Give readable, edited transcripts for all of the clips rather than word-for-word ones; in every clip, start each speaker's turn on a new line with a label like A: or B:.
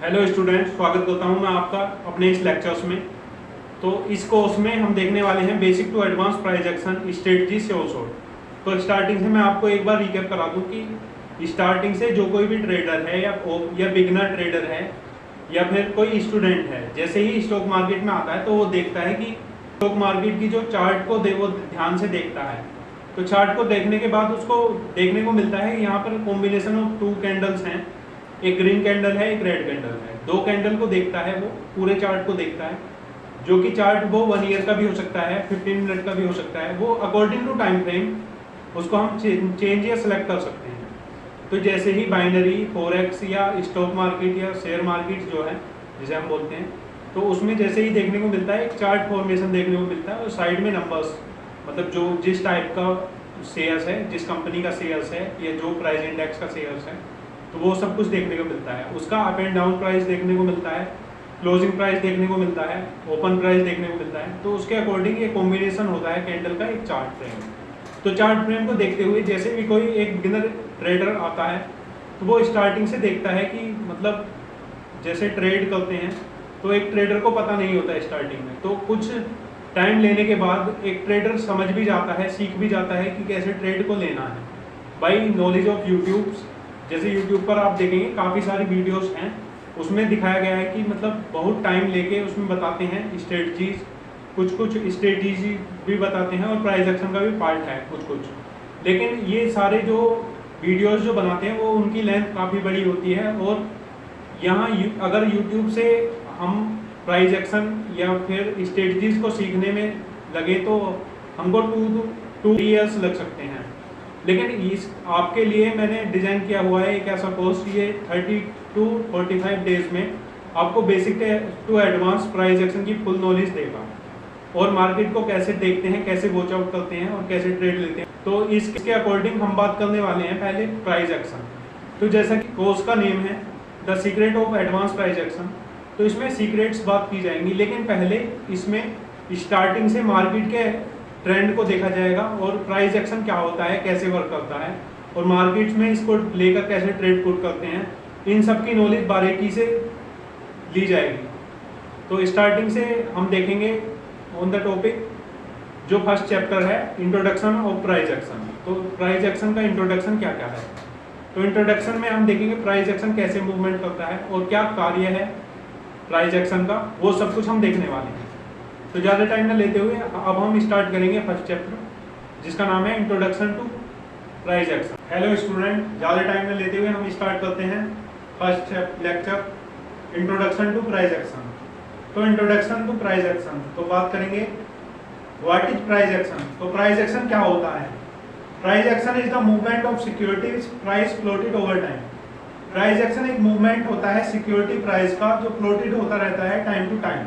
A: Hello student, स्वागत करता हूं मैं आपका अपने इस लेक्चर्स में। तो इस कोर्स में हम देखने वाले हैं basic to advance price action strategy sure short. तो स्टार्टिंग से मैं आपको एक बार रिकैप करा दूं कि स्टार्टिंग से जो कोई भी ट्रेडर है या बिगिनर ट्रेडर है या फिर कोई स्टूडेंट है, जैसे ही स्टॉक मार्केट में आता है तो वो देखता है कि स्टॉक मार्केट की जो चार्ट को वो ध्यान से देखता है। तो चार्ट को देखने के बाद उसको देखने को मिलता है यहाँ पर कॉम्बिनेशन ऑफ 2 कैंडल्स हैं, एक ग्रीन कैंडल है, एक रेड कैंडल है। 2 कैंडल को देखता है, वो पूरे चार्ट को देखता है, जो कि चार्ट वो 1 ईयर का भी हो सकता है, 15 मिनट का भी हो सकता है। वो अकॉर्डिंग टू टाइम फ्रेम उसको हम चेंज या सेलेक्ट कर सकते हैं। तो जैसे ही बाइनरी, फॉरेक्स या स्टॉक मार्केट या शेयर मार्केट जो है जिसे हम बोलते हैं, तो उसमें जैसे ही देखने को मिलता है एक चार्ट फॉर्मेशन देखने को मिलता है और साइड में नंबर्स, मतलब जो जिस टाइप का शेयर्स है, जिस कंपनी का शेयर्स है या जो प्राइस इंडेक्स का शेयर्स है, तो वो सब कुछ देखने को मिलता है। उसका अप एंड डाउन प्राइस देखने को मिलता है, क्लोजिंग प्राइस देखने को मिलता है, ओपन प्राइस देखने को मिलता है। तो उसके अकॉर्डिंग ये कॉम्बिनेशन होता है कैंडल का एक चार्ट फ्रेम। तो चार्ट फ्रेम को देखते हुए जैसे भी कोई एक बिगिनर ट्रेडर आता है तो वो स्टार्टिंग से देखता है कि मतलब जैसे ट्रेड करते हैं तो एक ट्रेडर को पता नहीं होता है स्टार्टिंग में, तो कुछ टाइम लेने के बाद एक ट्रेडर समझ भी जाता है, सीख भी जाता है कि कैसे ट्रेड को लेना है बाई नॉलेज ऑफ यूट्यूब। जैसे यूट्यूब पर आप देखेंगे काफ़ी सारी वीडियोस हैं, उसमें दिखाया गया है कि मतलब बहुत टाइम लेके उसमें बताते हैं स्ट्रेटजीज, कुछ स्ट्रेटजी भी बताते हैं और प्राइस एक्शन का भी पार्ट है कुछ। लेकिन ये सारे जो वीडियोस जो बनाते हैं वो उनकी लेंथ काफ़ी बड़ी होती है और यहाँ अगर यूट्यूब से हम प्राइस एक्शन या फिर स्ट्रेटजीज को सीखने में लगे तो हमको 2 ईयर्स लग सकते हैं। लेकिन इस आपके लिए मैंने डिज़ाइन किया हुआ है एक ऐसा कोर्स, ये 30 to 45 डेज में आपको basic to advance price action की फुल नॉलेज देगा और मार्केट को कैसे देखते हैं, कैसे वॉच आउट करते हैं और कैसे ट्रेड लेते हैं। तो इसके अकॉर्डिंग हम बात करने वाले हैं पहले प्राइस एक्शन। तो जैसा कि कोर्स का नेम है the secret of advance price action, तो इसमें सीक्रेट्स बात की जाएंगी, लेकिन पहले इसमें स्टार्टिंग से मार्केट के ट्रेंड को देखा जाएगा और प्राइस एक्शन क्या होता है, कैसे वर्क करता है और मार्केट में इसको लेकर कैसे ट्रेड पुट करते हैं, इन सब की नॉलेज बारीकी से ली जाएगी। तो स्टार्टिंग से हम देखेंगे ऑन द टॉपिक जो फर्स्ट चैप्टर है इंट्रोडक्शन ऑफ प्राइस एक्शन। तो प्राइस एक्शन का इंट्रोडक्शन क्या क्या है, तो इंट्रोडक्शन में हम देखेंगे प्राइस एक्शन कैसे मूवमेंट करता है और क्या कार्य है प्राइस एक्शन का, वो सब कुछ हम देखने वाले हैं। तो ज़्यादा टाइम न लेते हुए अब हम स्टार्ट करेंगे फर्स्ट चैप्टर जिसका नाम है introduction to price action. Hello student, ज़्यादा टाइम न लेते हुए हम स्टार्ट करते हैं first lecture introduction to price action. तो इंट्रोडक्शन टू प्राइस एक्शन, तो बात करेंगे व्हाट इज प्राइस एक्शन। तो प्राइस एक्शन क्या होता है? Price action is the movement of securities price floated over time. Price action एक मूवमेंट होता है सिक्योरिटी प्राइस का जो फ्लोटेड होता रहता है time to time.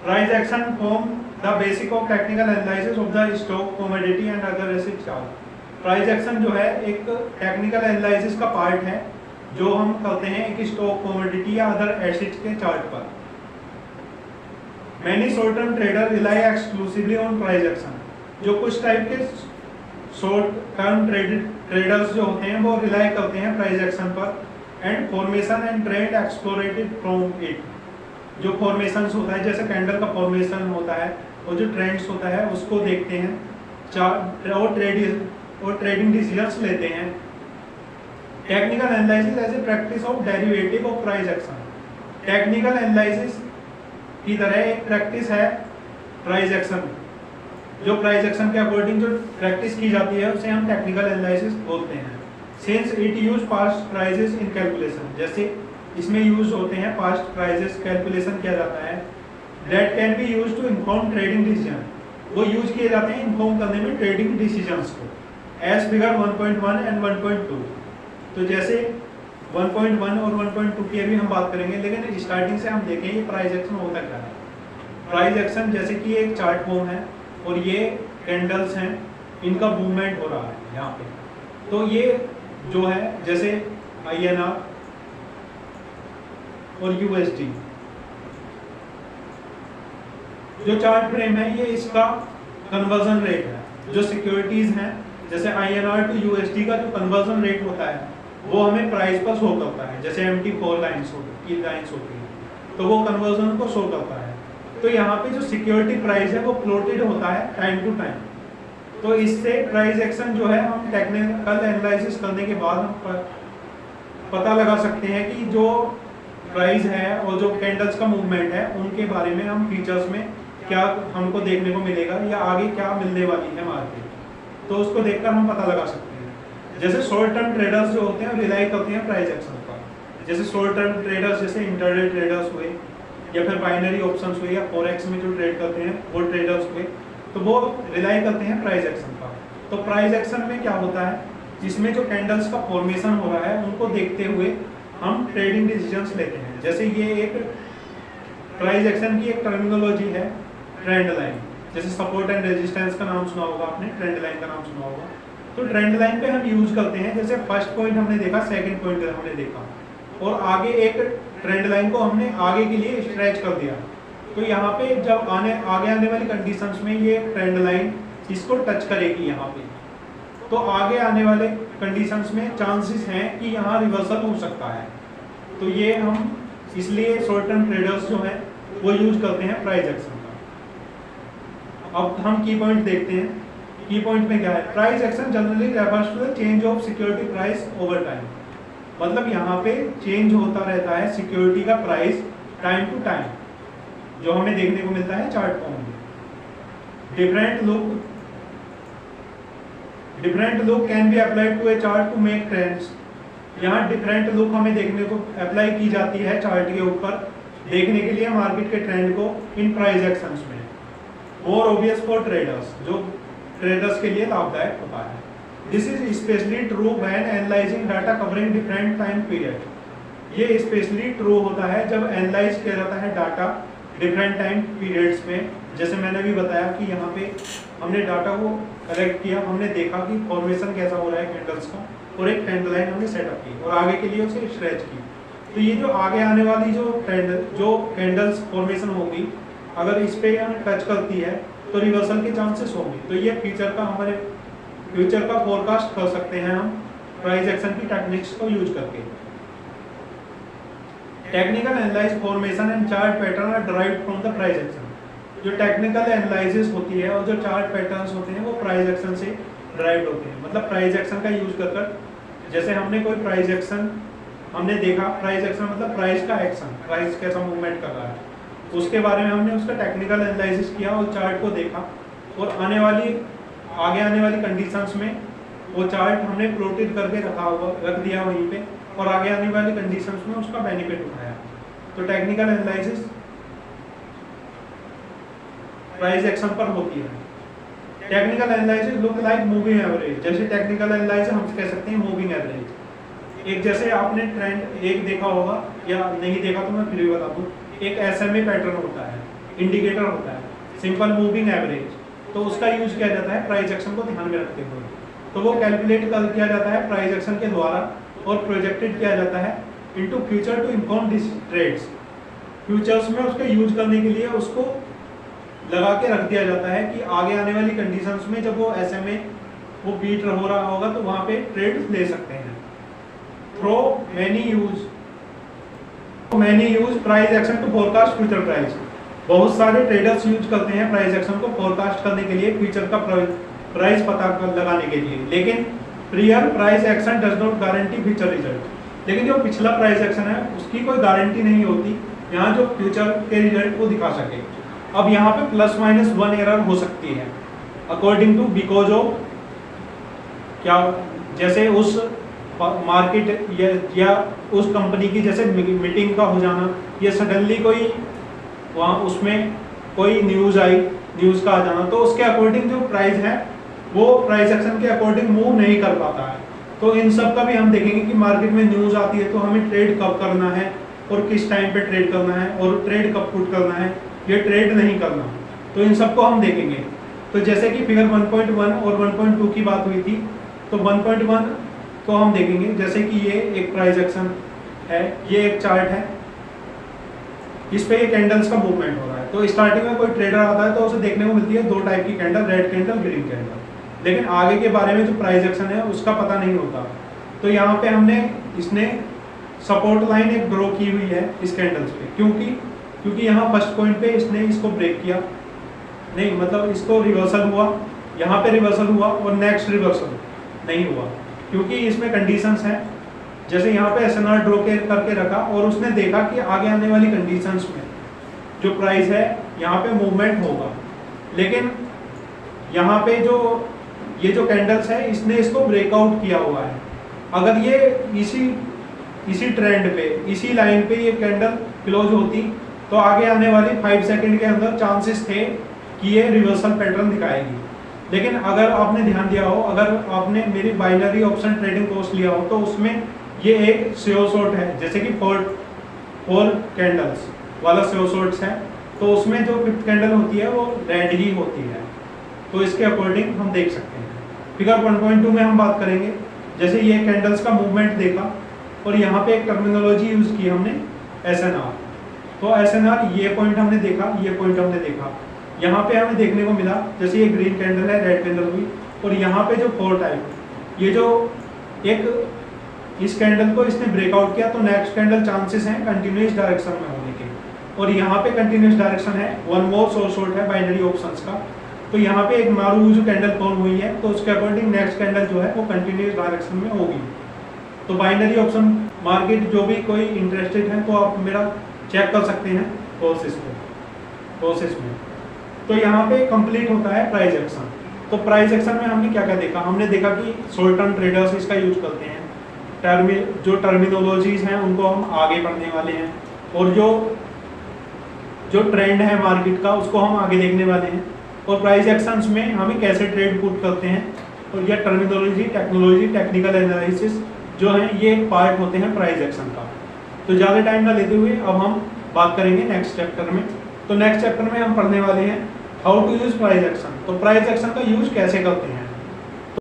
A: Price action form the basic of technical analysis of the stock, commodity and other asset chart. Price action जो है एक टेक्निकल एनालिसिस का पार्ट है जो हम करते हैं एक स्टॉक, कमोडिटी या अदर एसेट्स के चार्ट पर। Many short term trader rely exclusively on price action. जो कुछ टाइप के शॉर्ट टर्म ट्रेडर्स जो होते हैं वो रिलाई करते हैं प्राइस एक्शन पर and formation and trend exploited from it. जो फॉर्मेशंस होता है, जैसे कैंडल का फॉर्मेशन होता है और जो ट्रेंड्स होता है उसको देखते हैं और ट्रेडिंग डिसीजंस लेते हैं। Technical analysis as a practice of derivative of price action. Technical analysis की तरह एक प्रैक्टिस है प्राइस एक्शन, जो प्राइस एक्शन के अकॉर्डिंग जो प्रैक्टिस की जाती है उसे हम टेक्निकल एनालिसिस बोलते हैं। Since it use past prices in calculation, जैसे इसमें यूज होते हैं पास्ट प्राइसेस, कैलकुलेशन किया जाता है। That can be use to inform trading decision, वो यूज किए जाते हैं इन्फॉर्म करने में ट्रेडिंग डिसीजंस को। As figure 1.1 and 1.2। तो जैसे 1.1 और 1.2 की अभी हम बात करेंगे, लेकिन स्टार्टिंग से हम देखें ये प्राइस एक्शन होता क्या है। प्राइस एक्शन जैसे कि एक चार्ट फॉर्म है और ये कैंडल्स हैं, इनका मूवमेंट हो रहा है यहाँ पे। तो ये जो है जैसे INR और USD जो चार्ट फ्रेम है ये इसका कन्वर्जन रेट है। जो सिक्योरिटीज हैं जैसे INR टू USD का जो कन्वर्जन रेट होता है वो हमें प्राइस पर शो करता है, जैसे MT4 लाइन्स होती है तो वो कन्वर्जन को शो करता है। तो यहाँ पे जो सिक्योरिटी प्राइस है वो प्लॉटेड होता है टाइम टू टाइम। तो इससे प्राइस एक्शन जो है हम टेक्निकल एनालिसिस करने के बाद हम पता लगा सकते हैं कि जो प्राइस है और जो कैंडल्स का मूवमेंट है उनके बारे में हम फीचर्स में क्या हमको देखने को मिलेगा या आगे क्या मिलने वाली है मार्केट, तो उसको देखकर हम पता लगा सकते हैं। जैसे शॉर्ट टर्म ट्रेडर्स जो होते हैं रिलाई करते हैं प्राइस एक्शन पर, जैसे शॉर्ट टर्म ट्रेडर्स जैसे इंटरडे ट्रेडर्स हुए या फिर बाइनरी ऑप्शंस हुए या फॉरेक्स में जो ट्रेड करते हैं वो ट्रेडर्स हुए, तो वो रिलाई करते हैं प्राइस एक्शन पर। तो प्राइस एक्शन में क्या होता है, जिसमें जो कैंडल्स का फॉर्मेशन हो रहा है उनको देखते हुए हम ट्रेडिंग डिसीजंस लेते हैं। जैसे ये एक प्राइस एक्शन की एक टर्मिनोलॉजी है ट्रेंड लाइन, जैसे सपोर्ट एंड रेजिस्टेंस का नाम सुना होगा आपने, ट्रेंड लाइन का नाम सुना होगा। तो ट्रेंड लाइन पे हम यूज करते हैं, जैसे फर्स्ट पॉइंट हमने देखा, सेकंड पॉइंट हमने देखा और आगे एक ट्रेंड लाइन को हमने आगे के लिए स्ट्रेच कर दिया। तो यहाँ पे जब आगे आने वाली कंडीशंस में ये ट्रेंड लाइन इसको टच करेगी यहाँ पे, तो आगे आने वाले कंडीशंस में चांसेस हैं कि यहाँ रिवर्सल हो सकता है। तो ये हम इसलिए शॉर्ट टर्म ट्रेडर्स जो हैं वो यूज करते हैं प्राइस एक्शन का। अब हम की पॉइंट देखते हैं। की पॉइंट में क्या है, price action generally refers to the change of security price over time. मतलब यहाँ पे चेंज होता रहता है सिक्योरिटी का प्राइस टाइम टू टाइम, जो हमें देखने को मिलता है चार्ट फॉर्म में। Different look can be applied to a chart to make trends. यहाँ डिफरेंट लुक हमें देखने को अप्लाई की जाती है चार्ट के ऊपर देखने के लिए मार्केट के ट्रेंड को इन प्राइस एक्शंस में। मोर ऑब्वियस फॉर ट्रेडर्स, जो ट्रेडर्स के लिए लाभदायक होता है। This is specially true when analysing data covering different time period. ये स्पेशली ट्रू होता है जब एनालाइज किया जाता है डाटा डिफरेंट टाइम पीरियड्स में। जैसे मैंने भी बताया कि यहाँ पे हमने डाटा को कलेक्ट किया, हमने देखा कि फॉर्मेशन कैसा हो रहा है कैंडल्स का, और एक ट्रेंड लाइन हमने सेटअप की और आगे के लिए उसे स्ट्रेच की। तो ये जो आगे आने वाली जो कैंडल्स फॉर्मेशन होगी, अगर इस पे टच करती है तो रिवर्सल के चांसेस होंगे। तो ये हमारे फ्यूचर का फोरकास्ट कर सकते हैं हम प्राइस एक्शन की टेक्निक्स को यूज करके। Technical analyze formation and chart pattern are derived from the price action. जो टेक्निकल एनालिसिस होती है और जो चार्ट पैटर्न्स होते हैं वो प्राइस एक्शन से डिराइव्ड होते हैं। मतलब प्राइस एक्शन का यूज कर जैसे हमने कोई प्राइस एक्शन हमने देखा, प्राइस एक्शन मतलब प्राइस का एक्शन, प्राइस कैसा मूवमेंट कर रहा है, उसके बारे में हमने उसका टेक्निकल एनालिसिस किया और चार्ट को देखा, और आगे आने वाली कंडीशंस में वो चार्ट हमने प्लॉटेड करके रख दिया वहीं पे, और आगे आने वाली कंडीशंस में उसका बेनिफिट उठाया। तो टेक्निकल एनालिसिस प्राइस एक्शन पर होती है। Technical analysis look like moving average. जैसे टेक्निकल एनालिसिस हम कह सकते हैं मूविंग एवरेज। एक जैसे आपने ट्रेंड एक देखा होगा या नहीं देखा तो मैं फिर भी बता दूं, एक SMA पैटर्न होता है, इंडिकेटर होता है, सिंपल मूविंग एवरेज। तो उसका यूज किया जाता है प्राइस एक्शन को ध्यान में रखते हुए। तो वो कैलकुलेट किया जाता है प्राइस एक्शन के द्वारा और प्रोजेक्टेड किया जाता है into future to inform this trades. Futures में उसके यूज करने के लिए उसको लगा के रख दिया जाता है कि आगे आने वाली कंडीशंस में जब वो SMA वो बीट हो रहा होगा तो वहाँ पे ट्रेड ले सकते हैं। Through many use price action to forecast future price. बहुत सारे ट्रेडर्स यूज करते हैं प्राइस एक्शन को फोरकास्ट करने के लिए, फ्यूचर का प्राइस पता लगाने के लिए। लेकिन prior price action does not guarantee future result. लेकिन जो पिछला प्राइस एक्शन है उसकी कोई गारंटी नहीं होती यहाँ जो फ्यूचर के रिजल्ट को दिखा सके। अब यहाँ पे ±1 एरर हो सकती है अकॉर्डिंग टू, बिकॉज ऑफ क्या, जैसे उस मार्केट या उस कंपनी की जैसे मीटिंग का हो जाना, या सडनली कोई वहाँ उसमें कोई न्यूज़ आई, न्यूज़ का आ जाना, तो उसके अकॉर्डिंग जो प्राइस है वो प्राइस एक्शन के अकॉर्डिंग मूव नहीं कर पाता है। तो इन सब का भी हम देखेंगे कि मार्केट में न्यूज़ आती है तो हमें ट्रेड कब करना है और किस टाइम पे ट्रेड करना है और ट्रेड कब पुट करना है, ये ट्रेड नहीं करना, तो इन सबको हम देखेंगे। तो जैसे कि फिगर 1.1 और 1.2 की बात हुई थी, तो 1.1 को हम देखेंगे। जैसे कि ये एक प्राइस एक्शन है, ये एक चार्ट है, इस पे ये कैंडल्स का मूवमेंट हो रहा है। तो स्टार्टिंग में कोई ट्रेडर आता है तो उसे देखने को मिलती है 2 टाइप की candle, red candle, green candle. लेकिन आगे के बारे में जो प्राइस एक्शन है उसका पता नहीं होता। तो यहाँ पे हमने इसने सपोर्ट लाइन एक ड्रॉ की हुई है इस कैंडल्स पे, क्योंकि यहाँ फर्स्ट पॉइंट पे इसने इसको ब्रेक किया नहीं, मतलब इसको रिवर्सल हुआ, यहाँ पे रिवर्सल हुआ और नेक्स्ट रिवर्सल नहीं हुआ, क्योंकि इसमें कंडीशंस हैं। जैसे यहाँ पे एसएनआर ड्रॉ करके रखा और उसने देखा कि आगे आने वाली कंडीशंस में जो प्राइस है यहाँ पे मूवमेंट होगा, लेकिन यहाँ पे ये जो कैंडल्स है इसने इसको ब्रेकआउट किया हुआ है। अगर ये इसी ट्रेंड पे, इसी लाइन पे ये कैंडल क्लोज होती तो आगे आने वाली 5 सेकंड के अंदर चांसेस थे कि ये रिवर्सल पैटर्न दिखाएगी। लेकिन अगर आपने ध्यान दिया हो, अगर आपने मेरी बाइनरी ऑप्शन ट्रेडिंग कोर्स लिया हो, तो उसमें ये एक सेव शॉर्ट है, जैसे कि फोर कैंडल्स वाला सेव शॉर्ट्स है, तो उसमें जो फिफ्थ कैंडल होती है वो रेड ही होती है। तो इसके अकॉर्डिंग हम देख सकते हैं। फिगर 1.2 में हम बात करेंगे, जैसे ये कैंडल्स का मूवमेंट देखा और यहाँ पे एक टर्मिनोलॉजी यूज की हमने एसएनआर। तो एसएनआर ये पॉइंट हमने देखा, ये पॉइंट हमने देखा, यहाँ पे हमें देखने को मिला जैसे ये ग्रीन कैंडल है, रेड कैंडल हुई, और यहाँ पे जो 4 टाइप, ये जो एक इस कैंडल को इसने ब्रेकआउट किया तो नेक्स्ट कैंडल चांसेस हैं कंटिन्यूअस डायरेक्शन में होने के, और यहाँ पे कंटिन्यूअस डायरेक्शन है, वन मोर शॉर्ट है बाइनरी ऑप्शंस का। तो यहाँ पे एक मारूजू कैंडल फॉर्म हुई है, तो उसके अकॉर्डिंग नेक्स्ट कैंडल जो है वो कंटिन्यूअस डायरेक्शन में होगी। तो बाइनरी ऑप्शन मार्केट जो भी कोई इंटरेस्टेड है तो आप मेरा चेक कर सकते हैं प्रोसेस में। तो यहाँ पे कंप्लीट होता है प्राइस एक्शन। तो प्राइस एक्शन में हमने क्या क्या देखा, हमने देखा कि शॉर्ट टर्म ट्रेडर्स इसका यूज करते हैं, जो टर्मिनोलॉजीज हैं उनको हम आगे पढ़ने वाले हैं, और जो ट्रेंड है मार्केट का उसको हम आगे देखने वाले हैं, और प्राइस एक्शंस में हमें कैसे ट्रेड पुट करते हैं, और यह टर्मिनोलॉजी, टेक्नोलॉजी, टेक्निकल एनालिसिस जो है ये एक पार्ट होते हैं प्राइस एक्शन का। तो ज़्यादा टाइम ना लेते हुए अब हम बात करेंगे नेक्स्ट चैप्टर में। तो नेक्स्ट चैप्टर में हम पढ़ने वाले हैं how to use price action. तो प्राइस एक्शन का यूज कैसे करते हैं।